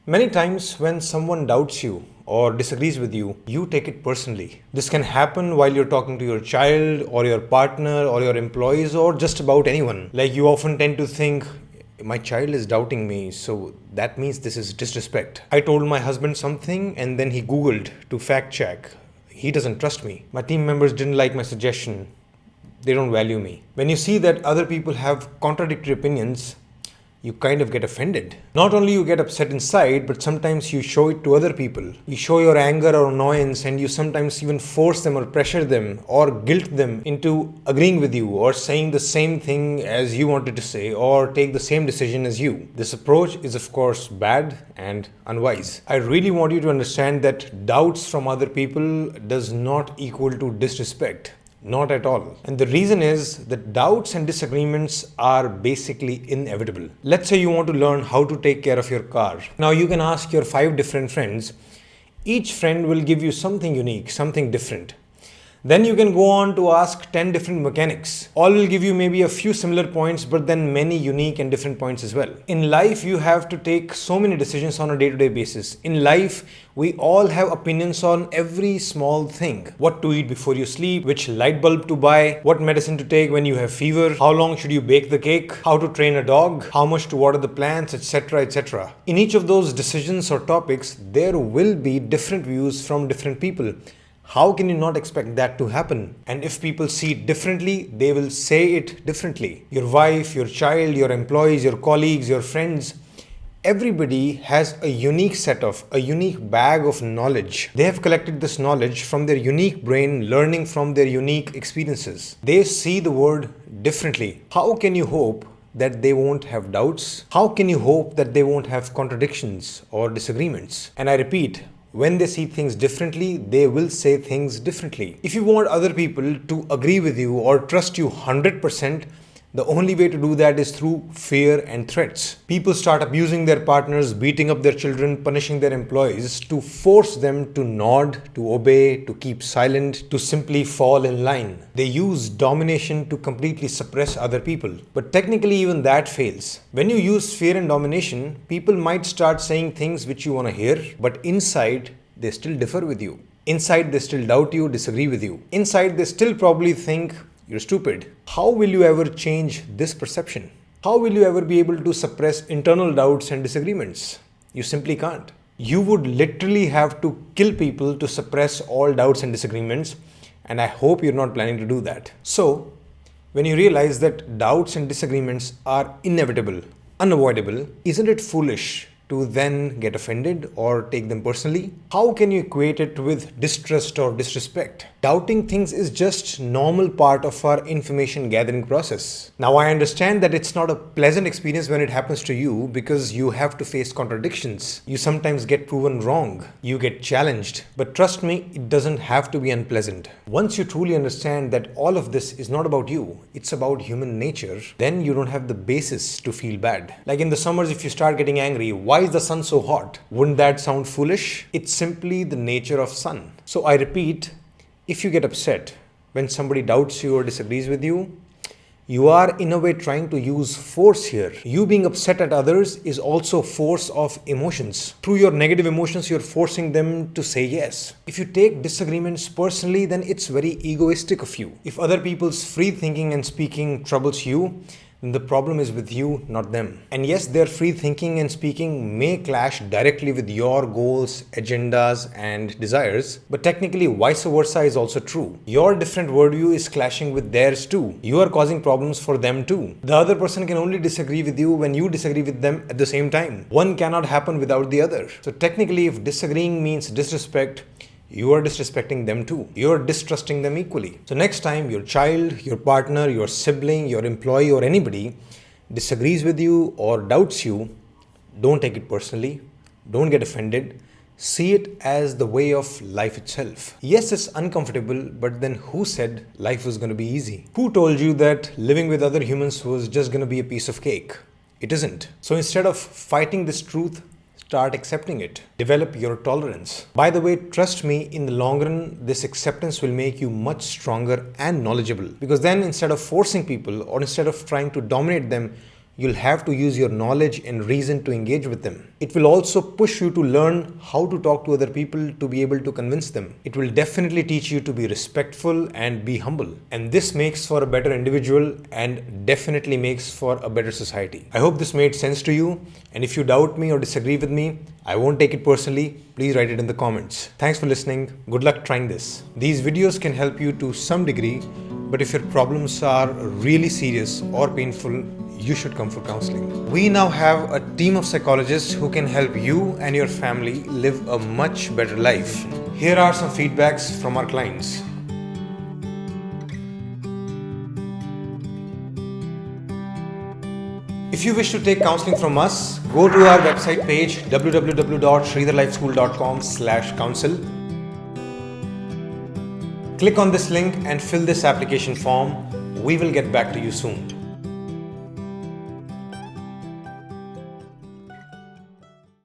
Many times when someone doubts you or disagrees with you, you take it personally. This can happen while you're talking to your child or your partner or your employees or just about anyone. Like you often tend to think, my child is doubting me, so that means this is disrespect. I told my husband something and then he Googled to fact check. He doesn't trust me. My team members didn't like my suggestion. They don't value me. When you see that other people have contradictory opinions, you kind of get offended. Not only you get upset inside, but sometimes you show it to other people. You show your anger or annoyance, and you sometimes even force them or pressure them or guilt them into agreeing with you or saying the same thing as you wanted to say or take the same decision as you. This approach is of course bad and unwise. I really want you to understand that doubts from other people does not equal to disrespect. Not at all. And the reason is that doubts and disagreements are basically inevitable. Let's say you want to learn how to take care of your car. Now you can ask your 5 different friends. Each friend will give you something unique, something different. Then you can go on to ask 10 different mechanics. All will give you maybe a few similar points, but then many unique and different points as well. In life, you have to take so many decisions on a day-to-day basis. In life, we all have opinions on every small thing. What to eat before you sleep, which light bulb to buy, what medicine to take when you have fever, how long should you bake the cake, how to train a dog, how much to water the plants, etc., etc. In each of those decisions or topics, there will be different views from different people. How can you not expect that to happen? And if people see it differently, they will say it differently. Your wife, your child, your employees, your colleagues, your friends, everybody has a unique a unique bag of knowledge. They have collected this knowledge from their unique brain, learning from their unique experiences. They see the world differently. How can you hope that they won't have doubts? How can you hope that they won't have contradictions or disagreements? And I repeat, when they see things differently, they will say things differently. If you want other people to agree with you or trust you 100%, the only way to do that is through fear and threats. People start abusing their partners, beating up their children, punishing their employees to force them to nod, to obey, to keep silent, to simply fall in line. They use domination to completely suppress other people. But technically even that fails. When you use fear and domination, people might start saying things which you want to hear, but inside they still differ with you. Inside they still doubt you, disagree with you. Inside they still probably think you're stupid. How will you ever change this perception? How will you ever be able to suppress internal doubts and disagreements? You simply can't. You would literally have to kill people to suppress all doubts and disagreements, and I hope you're not planning to do that. So, when you realize that doubts and disagreements are inevitable, unavoidable, isn't it foolish to then get offended or take them personally? How can you equate it with distrust or disrespect? Doubting things is just normal part of our information gathering process. Now I understand that it's not a pleasant experience when it happens to you because you have to face contradictions. You sometimes get proven wrong. You get challenged. But trust me, it doesn't have to be unpleasant. Once you truly understand that all of this is not about you, it's about human nature, then you don't have the basis to feel bad. Like in the summers, if you start getting angry, why is the sun so hot? Wouldn't that sound foolish? It's simply the nature of sun. So I repeat, if you get upset when somebody doubts you or disagrees with you, you are in a way trying to use force here. You being upset at others is also force of emotions. Through your negative emotions, you're forcing them to say yes. If you take disagreements personally, then it's very egoistic of you. If other people's free thinking and speaking troubles you, then the problem is with you, not them. And yes, their free thinking and speaking may clash directly with your goals, agendas, and desires, but technically vice versa is also true. Your different worldview is clashing with theirs too. You are causing problems for them too. The other person can only disagree with you when you disagree with them at the same time. One cannot happen without the other. So technically, if disagreeing means disrespect, you are disrespecting them too. You are distrusting them equally. So next time your child, your partner, your sibling, your employee or anybody disagrees with you or doubts you, don't take it personally. Don't get offended. See it as the way of life itself. Yes, it's uncomfortable, but then who said life was going to be easy? Who told you that living with other humans was just going to be a piece of cake? It isn't. So instead of fighting this truth, start accepting it. Develop your tolerance. By the way, trust me, in the long run, this acceptance will make you much stronger and knowledgeable. Because then instead of forcing people or instead of trying to dominate them, you'll have to use your knowledge and reason to engage with them. It will also push you to learn how to talk to other people to be able to convince them. It will definitely teach you to be respectful and be humble. And this makes for a better individual and definitely makes for a better society. I hope this made sense to you. And if you doubt me or disagree with me, I won't take it personally. Please write it in the comments. Thanks for listening. Good luck trying this. These videos can help you to some degree, but if your problems are really serious or painful, you should come for counseling. We now have a team of psychologists who can help you and your family live a much better life. Here are some feedbacks from our clients. If you wish to take counseling from us, go to our website page www.shridharlifeschool.com/counsel. Click on this link and fill this application form. We will get back to you soon.